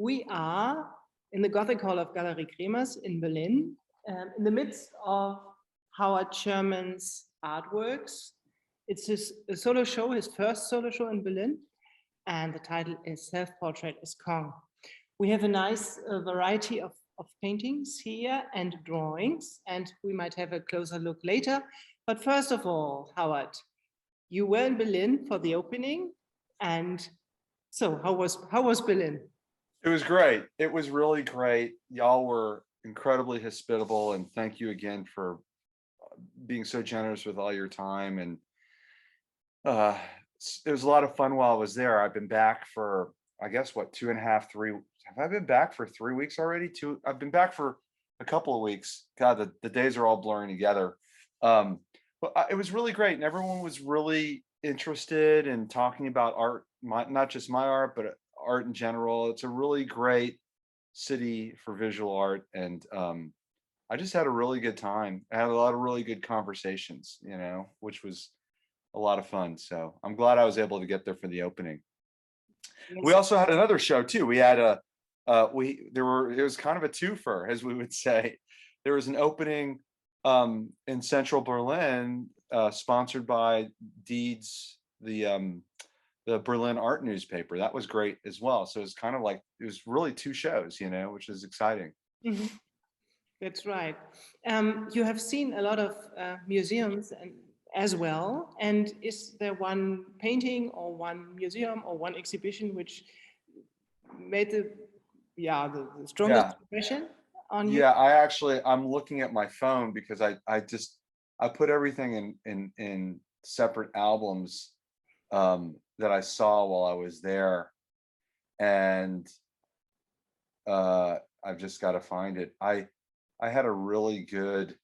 We are in the Gothic Hall of Galerie Kremers in Berlin, in the midst of Howard Sherman's artworks. It's his solo show, his first solo show in Berlin, and the title is Self-Portrait as Kong. We have a nice variety of paintings here and drawings, and we might have a closer look later. But first of all, Howard, you were in Berlin for the opening, and so how was Berlin? It was great. It was really great. Y'all were incredibly hospitable, and thank you again for being so generous with all your time. And it was a lot of fun while I was there. I've been back for, I guess, what, 2.5, 3. Have I been back for 3 weeks already? I've been back for a couple of weeks. God, the days are all blurring together. But it was really great, and everyone was really interested in talking about art, not just my art, but art in general. It's a really great city for visual art, and I just had a really good time. I had a lot of really good conversations, which was a lot of fun. So I'm glad I was able to get there for the opening. Yes. We also had another show too. We had it was kind of a twofer, as we would say. There was an opening in central Berlin, sponsored by Deeds, the Berlin art newspaper. That was great as well. So it's kind of like, it was really 2 shows, which is exciting. Mm-hmm. That's right. You have seen a lot of museums as well. And is there one painting or one museum or one exhibition which made the strongest impression on you? Yeah, I'm looking at my phone because I put everything in separate albums that I saw while I was there, and I've just got to find it. I had a really good,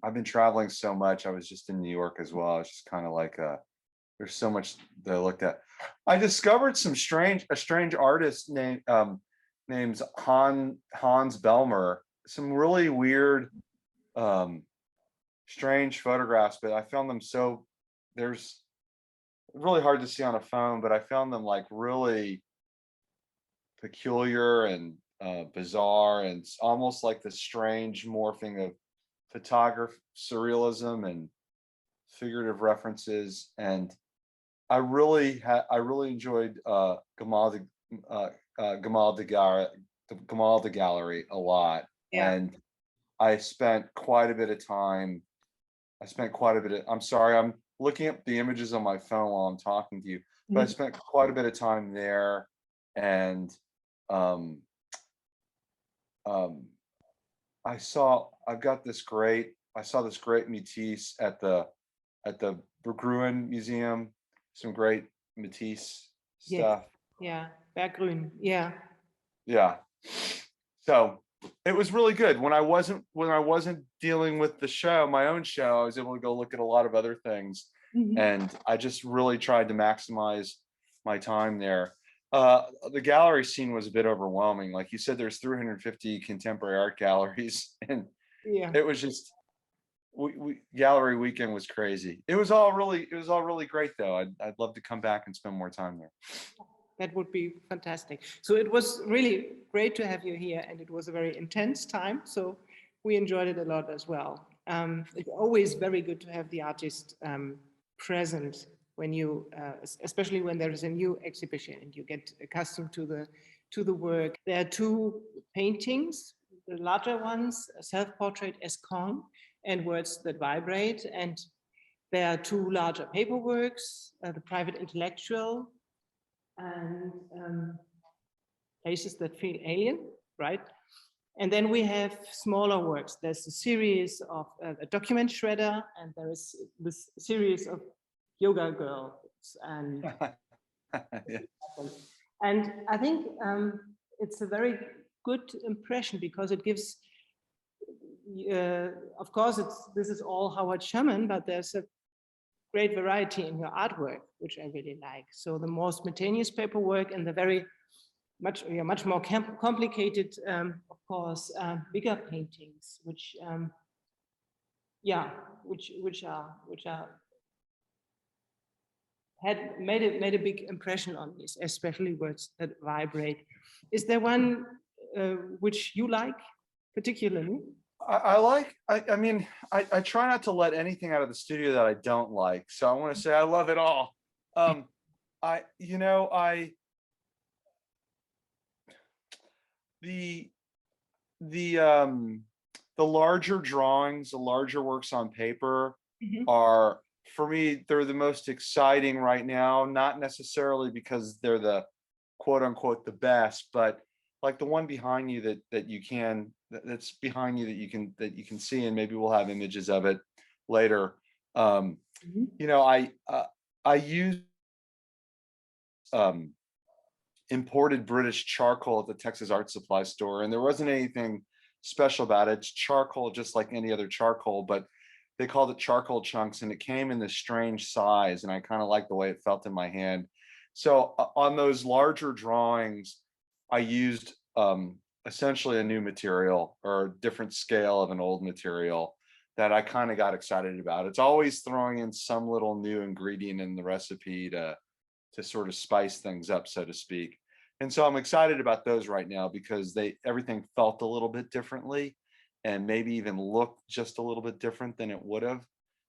I've been traveling so much. I was just in New York as well. It's just kind of like there's so much that I looked at. I discovered a strange artist named Hans Belmer. Some really weird, strange photographs, but I found them there's really hard to see on a phone, but I found them like really peculiar and bizarre, and it's almost like the strange morphing of photography, surrealism, and figurative references. And I really enjoyed Gamal the Gallery a lot. Yeah. And I spent quite a bit of time. I'm sorry, I'm looking at the images on my phone while I'm talking to you, but I spent quite a bit of time there. And I saw this great Matisse at the Berggruen Museum. Some great Matisse stuff. Yeah, Berggruen. Yeah. Yeah. So it was really good. When I wasn't dealing with the show, my own show, I was able to go look at a lot of other things, and I just really tried to maximize my time there. The gallery scene was a bit overwhelming. Like you said, there's 350 contemporary art galleries, and it was just gallery weekend was crazy. It was all really great though. I'd love to come back and spend more time there. That would be fantastic. So it was really great to have you here, and it was a very intense time. So we enjoyed it a lot as well. It's always very good to have the artist present when you, especially when there is a new exhibition and you get accustomed to the work. There are 2 paintings, the larger ones, Self-Portrait as Kong and Words That Vibrate. And there are 2 larger paperworks, the Private Intellectual and Places That Feel Alien, right? And then we have smaller works. There's a series of a document shredder, and there is this series of yoga girls. And yeah. And I think it's a very good impression because it gives, of course, this is all Howard Sherman, but there's a great variety in your artwork, which I really like. So the more spontaneous paperwork and the much more complicated, of course, bigger paintings, which are had made a big impression on me, especially words that vibrate. Is there one which you like particularly? I mean, I try not to let anything out of the studio that I don't like. So I want to say I love it all. I, you know, I, the, the, um, the larger drawings, the larger works on paper Mhm. are, for me, they're the most exciting right now, not necessarily because they're the quote unquote the best, but like the one behind you that you can that's behind you that you can see, and maybe we'll have images of it later. Um, Mhm. you know, I use um imported British charcoal at the Texas Art Supply store, and there wasn't anything special about it. It's charcoal just like any other charcoal, but they called it charcoal chunks, and it came in this strange size, and I kind of like the way it felt in my hand. So on those larger drawings, I used essentially a new material or a different scale of an old material that I kind of got excited about. It's always throwing in some little new ingredient in the recipe to sort of spice things up, so to speak. And so I'm excited about those right now because everything felt a little bit differently and maybe even looked just a little bit different than it would have.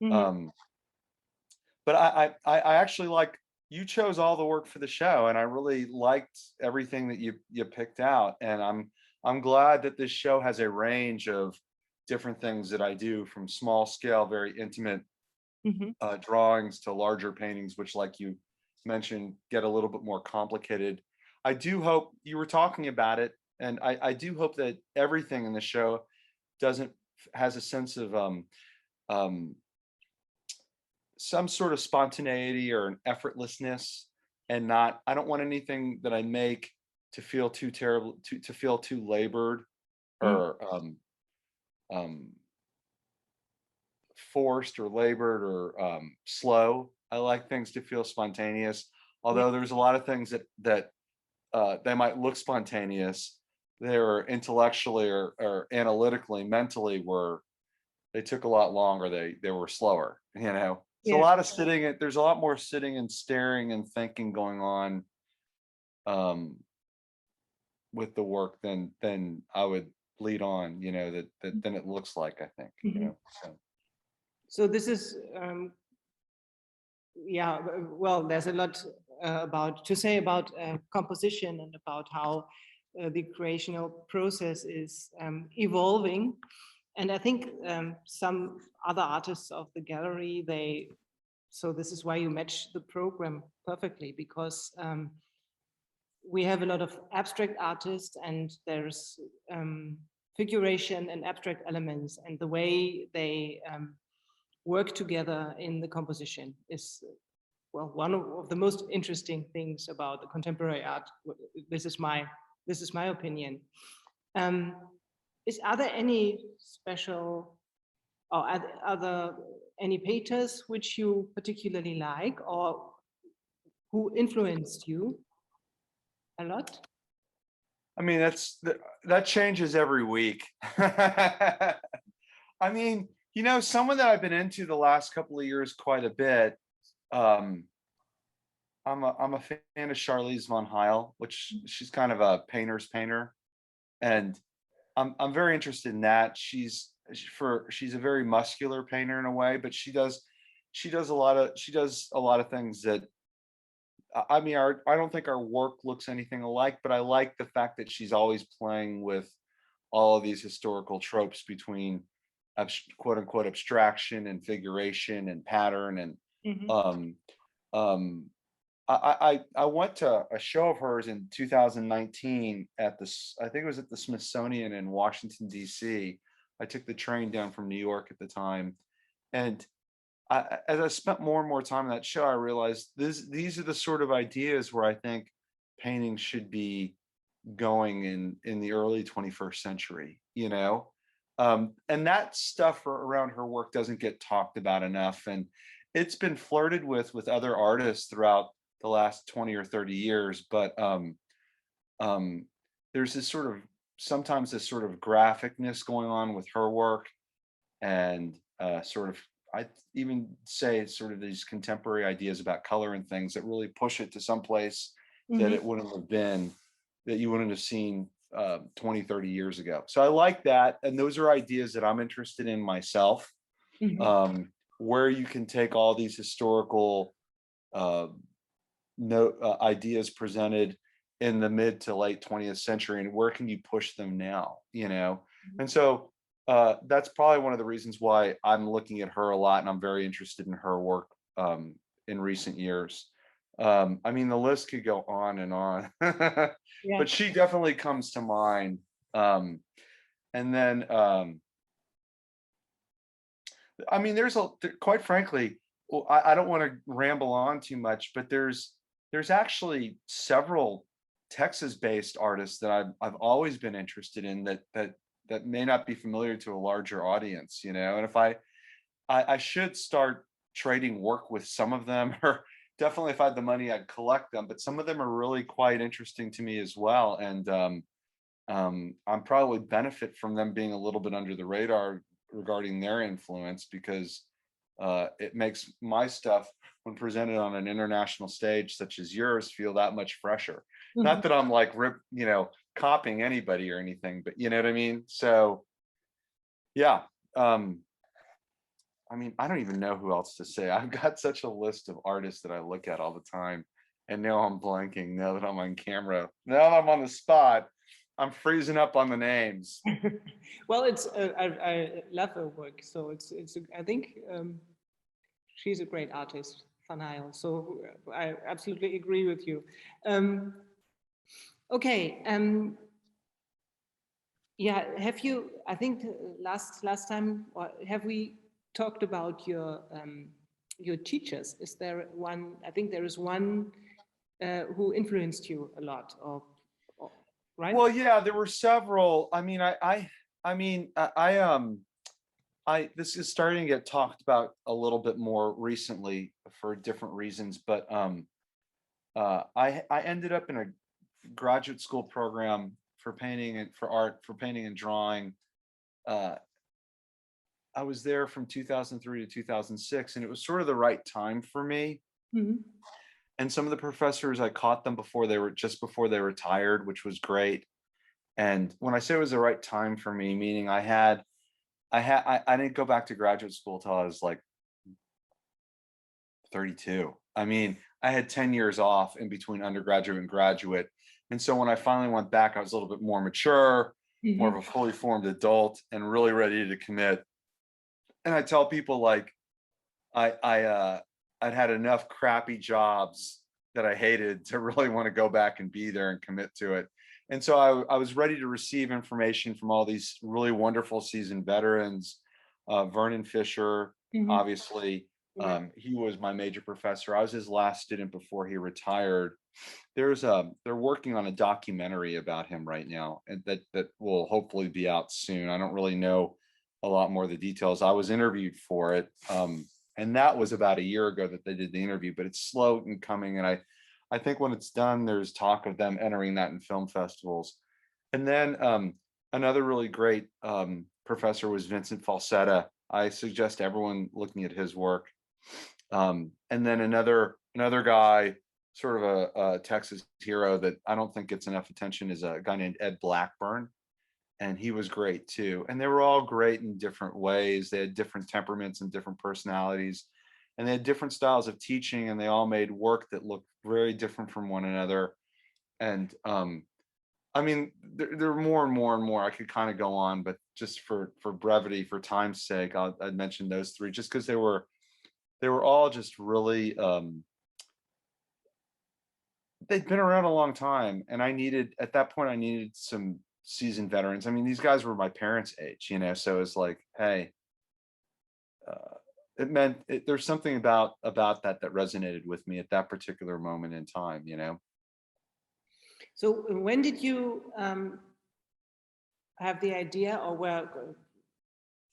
Mhm. Um, but I actually like, you chose all the work for the show, and I really liked everything that you picked out. And I'm glad that this show has a range of different things that I do, from small scale, very intimate Mhm. drawings to larger paintings, which, like you mentioned, get a little bit more complicated. I do hope you were talking about it, and I do hope that everything in the show doesn't has a sense of um, some sort of spontaneity or an effortlessness, and not. I don't want anything that I make to feel too terrible, to feel too labored Mhm. or um, forced or labored or slow. I like things to feel spontaneous. Yeah. Although there's a lot of things that they might look spontaneous, they're intellectually or analytically, mentally were they took a lot longer. They were slower. You know, it's a Yeah. lot of sitting. There's a lot more sitting and staring and thinking going on um, with the work than I would lead on. You know that than it looks like. I think. You Mhm. know. So. So this is yeah, well, there's a lot about to say about composition and about how the creational process is evolving. And I think some other artists of the gallery, so this is why you match the program perfectly, because we have a lot of abstract artists, and there's figuration and abstract elements, and the way they work together in the composition is, well, one of the most interesting things about the contemporary art. This is my opinion. Um, are there any special, or are there any painters which you particularly like, or who influenced you a lot? I mean, that changes every week. I mean, someone that I've been into the last couple of years quite a bit. Um, I'm a fan of Charlize von Heil, which she's kind of a painter's painter, and I'm very interested in that. She's a very muscular painter in a way, but she does a lot of things that I mean, I don't think our work looks anything alike, but I like the fact that she's always playing with all of these historical tropes between quote unquote abstraction and figuration and pattern. And Mhm. um um I went to a show of hers in 2019 I think it was at the Smithsonian in Washington DC. I took the train down from New York at the time, and as I spent more and more time in that show, I realized these are the sort of ideas where I think painting should be going in the early 21st century. And that stuff around her work doesn't get talked about enough, and it's been flirted with other artists throughout the last 20 or 30 years. But um, there's sometimes this sort of graphicness going on with her work, and sort of I even say it's sort of these contemporary ideas about color and things that really push it to some place that Mhm. it wouldn't have been, that you wouldn't have seen 20, 30 years ago. So I like that. And those are ideas that I'm interested in myself, Mhm. where you can take all these historical uh, ideas presented in the mid to late 20th century, and where can you push them now, you know? And so that's probably one of the reasons why I'm looking at her a lot, and I'm very interested in her work in recent years. I mean, the list could go on and on, Yeah. but she definitely comes to mind. Um, and then I mean, quite frankly, well, I don't want to ramble on too much, but there's actually several Texas-based artists that I've always been interested in that may not be familiar to a larger audience, you know. And if I should start trading work with some of them, or definitely if I had the money, I'd collect them. But some of them are really quite interesting to me as well, and I'm probably benefit from them being a little bit under the radar regarding their influence, because it makes my stuff, when presented on an international stage such as yours, feel that much fresher. Mhm. Not that I'm like copying anybody or anything, but you know what I mean. So yeah, um, I mean, I don't even know who else to say. I've got such a list of artists that I look at all the time, and now I'm blanking. Now that I'm on camera, now that I'm on the spot, I'm freezing up on the names. Well, it's I love her work, so I think she's a great artist, Van Hayel. So I absolutely agree with you. Um, okay, yeah. Have you? I think last time, or have we talked about your teachers? Is there one? I think there is one who influenced you a lot, or right? Well, yeah, there were several. I mean, I mean, this is starting to get talked about a little bit more recently for different reasons, but I ended up in a graduate school program for painting and for art, for painting and drawing. Uh, I was there from 2003 to 2006, and it was sort of the right time for me. Mhm. And some of the professors, I caught them before they were just before they retired, which was great. And when I say it was the right time for me, meaning I didn't go back to graduate school till I was like 32. I mean, I had 10 years off in between undergraduate and graduate. And so when I finally went back, I was a little bit more mature, more of Mhm. a fully formed adult, and really ready to commit. And I tell people, like, I'd had enough crappy jobs that I hated to really want to go back and be there and commit to it. And so I was ready to receive information from all these really wonderful seasoned veterans. Vernon Fisher, Mhm. obviously, Yeah. he was my major professor. I was his last student before he retired. They're working on a documentary about him right now, and that will hopefully be out soon. I don't really know a lot more of the details. I was interviewed for it, and that was about a year ago that they did the interview, but it's slow in coming. And I think when it's done, there's talk of them entering that in film festivals. And then another really great professor was Vincent Falsetta. I suggest everyone looking at his work. And then another guy, sort of a Texas hero that I don't think gets enough attention, is a guy named Ed Blackburn, and he was great too. And they were all great in different ways. They had different temperaments and different personalities, and they had different styles of teaching, and they all made work that looked very different from one another. And I mean, there are more and more and more. I could kind of go on, but just for brevity, for time's sake, I'd mention those three, just because they were all just really they'd been around a long time, and at that point I needed some seasoned veterans. I mean, these guys were my parents' age, you know, so it's like, hey, uh, there's something about that resonated with me at that particular moment in time, you know. So when did you have the idea, or were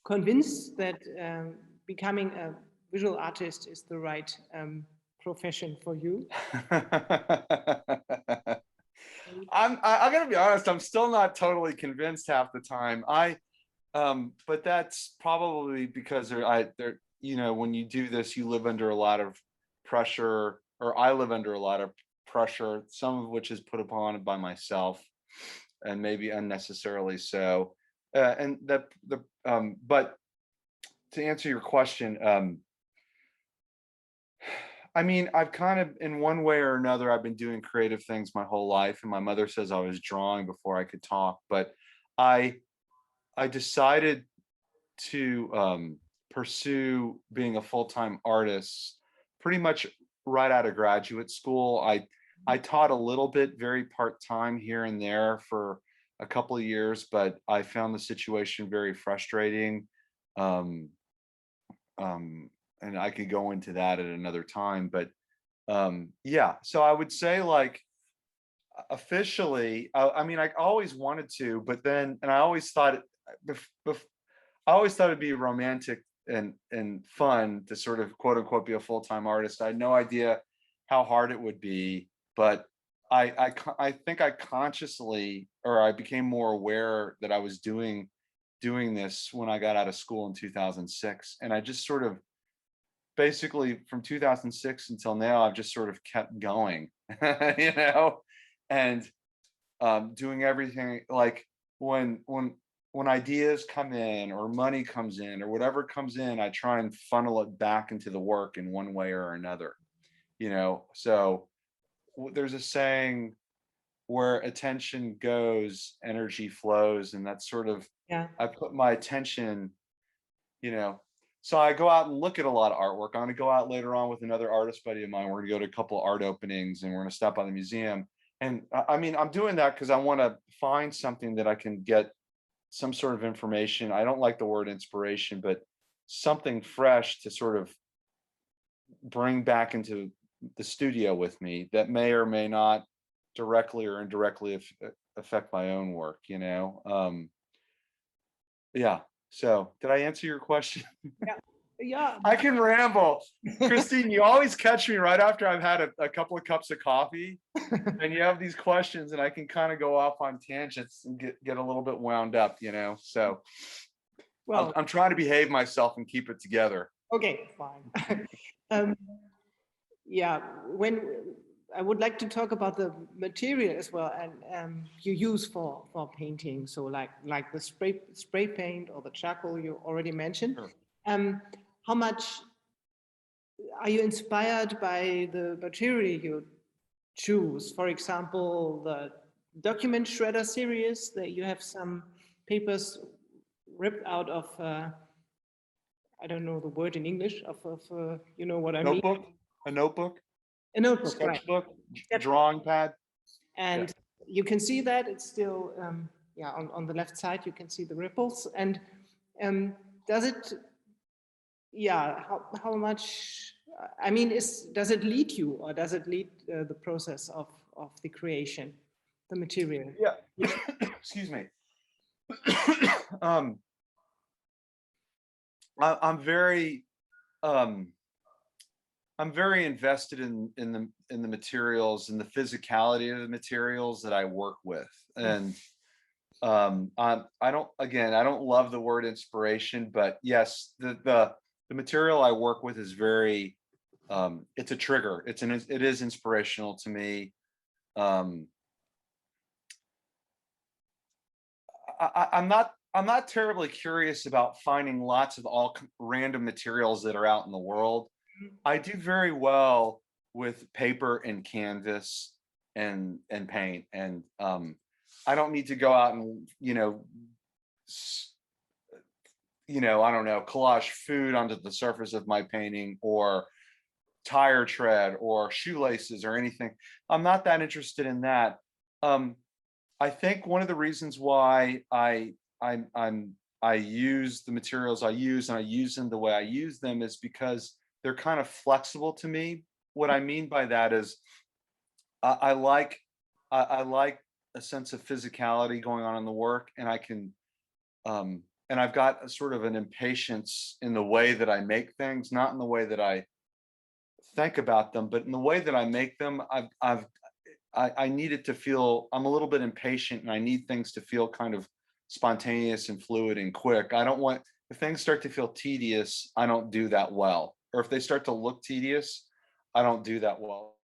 convinced that becoming a visual artist is the right profession for you? I gotta be honest, I'm still not totally convinced half the time. But that's probably because you know, when you do this, you live under a lot of pressure, or I live under a lot of pressure, some of which is put upon by myself, and maybe unnecessarily so. And that the but to answer your question, I mean, I've kind of, in one way or another, I've been doing creative things my whole life, and my mother says I was drawing before I could talk, but I I decided to pursue being a full-time artist pretty much right out of graduate school. I taught a little bit, very part-time here and there for a couple of years, but I found the situation very frustrating. Um, and I could go into that at another time, but yeah. So I would say, like, officially, I mean, I always wanted to, but then, and I always thought I always thought it'd be romantic and fun to sort of quote unquote be a full-time artist. I had no idea how hard it would be, but I think I consciously, or I became more aware that I was doing this when I got out of school in 2006, and I just sort of, basically from 2006 until now, I've just sort of kept going, you know, and doing everything, like, when ideas come in or money comes in or whatever comes in, I try and funnel it back into the work in one way or another, you know. So there's a saying, where attention goes, energy flows, and that's sort of, Yeah. I put my attention, you know. So I go out and look at a lot of artwork. I'm going to go out later on with another artist buddy of mine. We're going to go to a couple art openings, and we're going to stop by the museum. And I mean, I'm doing that because I want to find something that I can get some sort of information. I don't like the word inspiration, but something fresh to sort of bring back into the studio with me that may or may not directly or indirectly affect my own work, you know? Yeah. So did I answer your question? Yeah. Yeah. I can ramble. Christine, you always catch me right after I've had a couple of cups of coffee, and you have these questions, and I can kind of go off on tangents and get a little bit wound up, you know? So Well, I'm trying to behave myself and keep it together. okay, fine. um, yeah, when I would like to talk about the material as well, and you use for painting. So like the spray paint or the charcoal you already mentioned. Sure. Um, how much are you inspired by the material you choose? For example, the document shredder series, that you have some papers ripped out of I don't know the word in English of you know what I mean? Notebook, a notebook, A notebook, right? sketchbook, Yep. drawing pad. Yeah. And you can see that it's still yeah, on the left side you can see the ripples. And does it, yeah, how much, I mean, does it lead you, or does it lead the process of the creation, the material? Yeah. Excuse me. um I'm very um I'm very invested in the materials and the physicality of the materials that I work with. And I don't, again, I don't love the word inspiration, but yes, the material I work with is very, it's a trigger. It is inspirational to me. Um I'm not terribly curious about finding lots of random materials that are out in the world. I do very well with paper and canvas and paint, and I don't need to go out and, I don't know, collage food onto the surface of my painting, or tire tread or shoelaces or anything. I'm not that interested in that. Um, I think one of the reasons why I use the materials I use, and I use them the way I use them, is because they're kind of flexible to me. What I mean by that is, I like I like a sense of physicality going on in the work, and I can and I've got a sort of an impatience in the way that I make things, not in the way that I think about them, but in the way that I make them. I need it to feel, I'm a little bit impatient, and I need things to feel kind of spontaneous and fluid and quick. I don't want, if things start to feel tedious, I don't do that well. Or if they start to look tedious, I don't do that well.